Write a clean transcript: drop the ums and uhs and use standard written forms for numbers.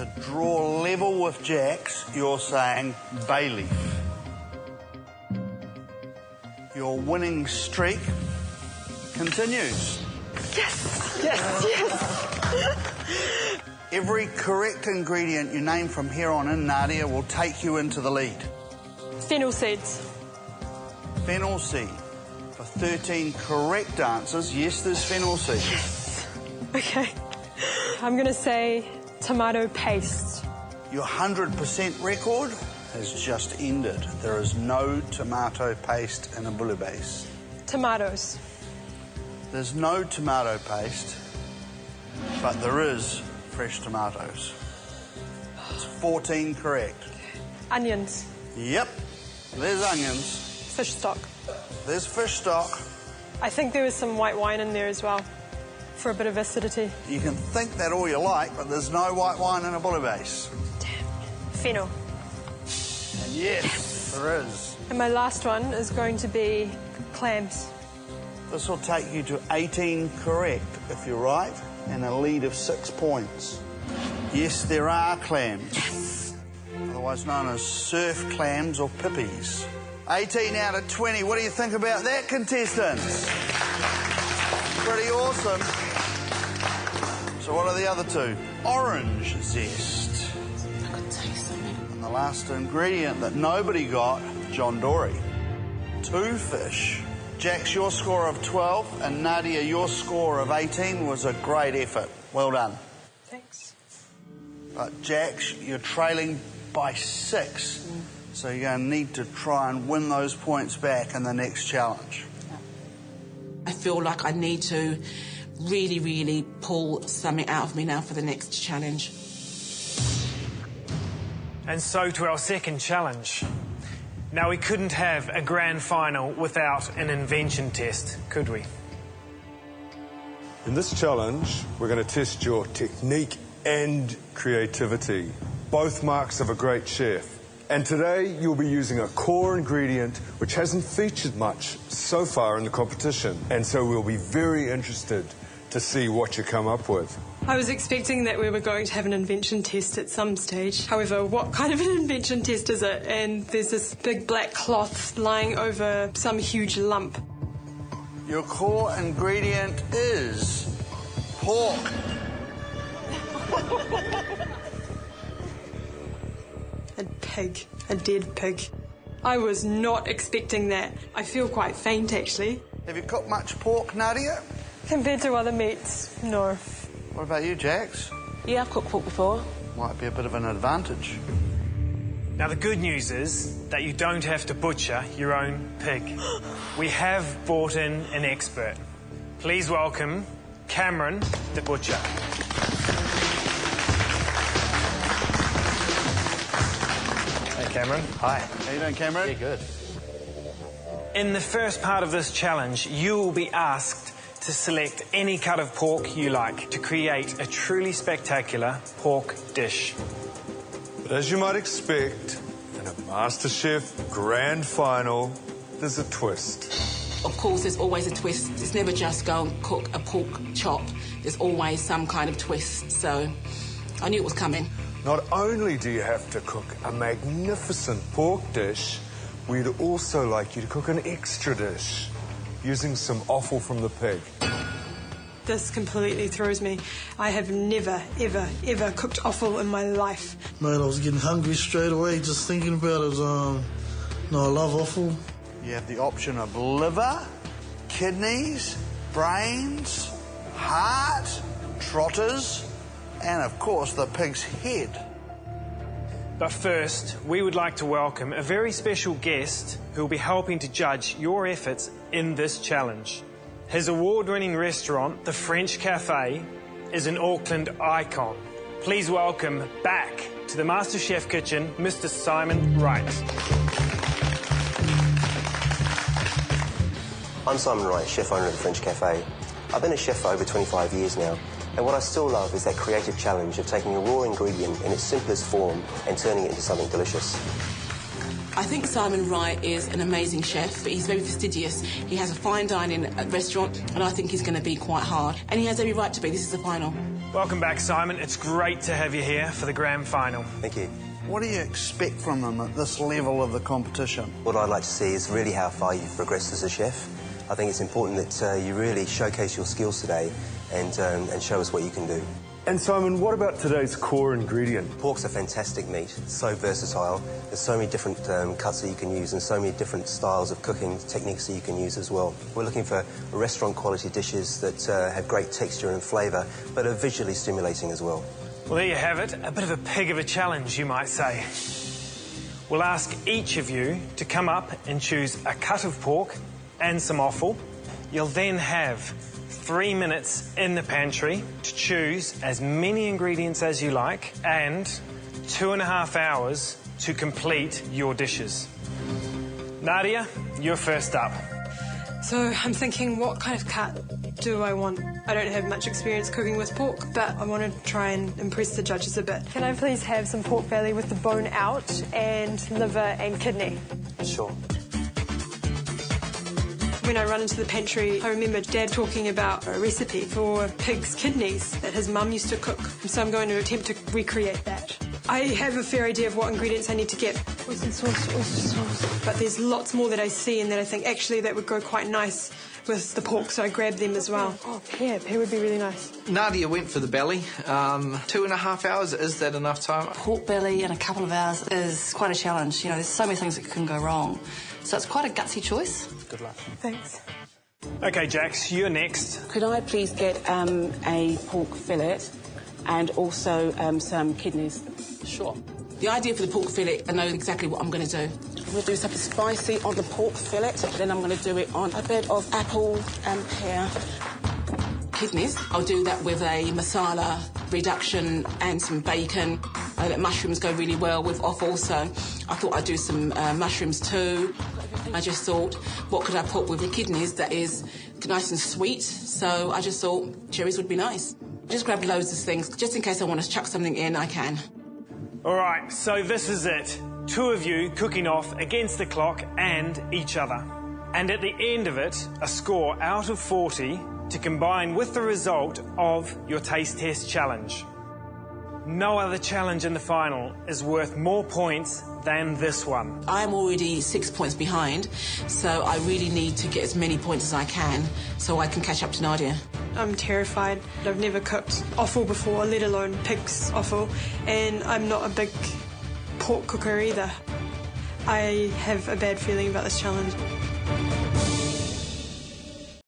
To draw level with Jax, you're saying bay leaf. Your winning streak continues. Yes, yes, yes. Every correct ingredient you name from here on in, Nadia, will take you into the lead. Fennel seeds. Fennel seed. For 13 correct answers, yes, there's fennel seed. Yes. Okay. I'm going to say tomato paste. Your 100% record has just ended. There is no tomato paste in a bouillabaisse. Tomatoes. There's no tomato paste, but there is fresh tomatoes. It's 14 correct. Onions. Yep, there's onions. Fish stock. There's fish stock. I think there was some white wine in there as well, for a bit of acidity. You can think that all you like, but there's no white wine in a bouillabaisse. Damn. Fennel. And yes, there is. And my last one is going to be clams. This will take you to 18 correct if you're right, and a lead of 6 points. Yes, there are clams. Yes. Otherwise known as surf clams or pippies. 18 out of 20. What do you think about that, contestants? Pretty awesome. So what are the other two? Orange zest. I could taste something. And the last ingredient that nobody got, John Dory. 2 fish. Jax, your score of 12, and Nadia, your score of 18 was a great effort. Well done. Thanks. But Jax, you're trailing by 6, so you're going to need to try and win those points back in the next challenge. I feel like I need to really, really pull something out of me now for the next challenge. And so to our second challenge. Now, we couldn't have a grand final without an invention test, could we? In this challenge, we're going to test your technique and creativity, both marks of a great chef. And today, you'll be using a core ingredient which hasn't featured much so far in the competition. And so we'll be very interested to see what you come up with. I was expecting that we were going to have an invention test at some stage. However, what kind of an invention test is it? And there's this big black cloth lying over some huge lump. Your core ingredient is pork. A pig. A dead pig. I was not expecting that. I feel quite faint, actually. Have you cooked much pork, Nadia? Compared to other meats, no. What about you, Jax? Yeah, I've cooked pork before. Might be a bit of an advantage. Now, the good news is that you don't have to butcher your own pig. We have brought in an expert. Please welcome Cameron, the butcher. Hey, Cameron. Hi. How you doing, Cameron? Yeah, good. In the first part of this challenge, you will be asked to select any cut of pork you like to create a truly spectacular pork dish. But as you might expect, in a MasterChef grand final, there's a twist. Of course, there's always a twist. It's never just go and cook a pork chop. There's always some kind of twist, so I knew it was coming. Not only do you have to cook a magnificent pork dish, we'd also like you to cook an extra dish using some offal from the pig. This completely throws me. I have never, ever, ever cooked offal in my life. Man, I was getting hungry straight away just thinking about it. No, I love offal. You have the option of liver, kidneys, brains, heart, trotters, and of course the pig's head. But first, we would like to welcome a very special guest who will be helping to judge your efforts in this challenge. His award-winning restaurant, the French Cafe, is an Auckland icon. Please welcome back to the MasterChef kitchen, Mr. Simon Wright. I'm Simon Wright, chef owner of the French Cafe. I've been a chef for over 25 years now, and what I still love is that creative challenge of taking a raw ingredient in its simplest form and turning it into something delicious. I think Simon Wright is an amazing chef, but he's very fastidious. He has a fine dining restaurant, and I think he's going to be quite hard. And he has every right to be. This is the final. Welcome back, Simon. It's great to have you here for the grand final. Thank you. What do you expect from them at this level of the competition? What I'd like to see is really how far you've progressed as a chef. I think it's important that you really showcase your skills today and show us what you can do. And Simon, what about today's core ingredient? Pork's a fantastic meat. It's so versatile. There's so many different cuts that you can use and so many different styles of cooking techniques that you can use as well. We're looking for restaurant quality dishes that have great texture and flavour, but are visually stimulating as well. Well, there you have it. A bit of a pig of a challenge, you might say. We'll ask each of you to come up and choose a cut of pork and some offal. You'll then have 3 minutes in the pantry to choose as many ingredients as you like and 2.5 hours to complete your dishes. Nadia, you're first up. So I'm thinking, what kind of cut do I want? I don't have much experience cooking with pork, but I want to try and impress the judges a bit. Can I please have some pork belly with the bone out and liver and kidney? Sure. When I run into the pantry, I remember Dad talking about a recipe for pig's kidneys that his mum used to cook. So I'm going to attempt to recreate that. I have a fair idea of what ingredients I need to get. Oyster sauce. But there's lots more that I see and that I think actually that would go quite nice with the pork, so I grabbed them as well. Oh, pear would be really nice. Nadia went for the belly. 2.5 hours, is that enough time? Pork belly in a couple of hours is quite a challenge. You know, there's so many things that can go wrong. So it's quite a gutsy choice. Good luck. Thanks. OK, Jax, you're next. Could I please get a pork fillet and also some kidneys? Sure. The idea for the pork fillet, I know exactly what I'm going to do. I'm going to do something spicy on the pork fillet, then I'm going to do it on a bit of apple and pear. Kidneys, I'll do that with a masala reduction and some bacon. The mushrooms go really well with offal, so I thought I'd do some mushrooms too. I just thought, what could I put with the kidneys that is nice and sweet? So I just thought cherries would be nice. Just grab loads of things, just in case I want to chuck something in, I can. All right, so this is it. 2 of you cooking off against the clock and each other. And at the end of it, a score out of 40 to combine with the result of your taste test challenge. No other challenge in the final is worth more points than this one. I'm already 6 points behind, so I really need to get as many points as I can so I can catch up to Nadia. I'm terrified. I've never cooked offal before, let alone pig's offal, and I'm not a big pork cooker either. I have a bad feeling about this challenge.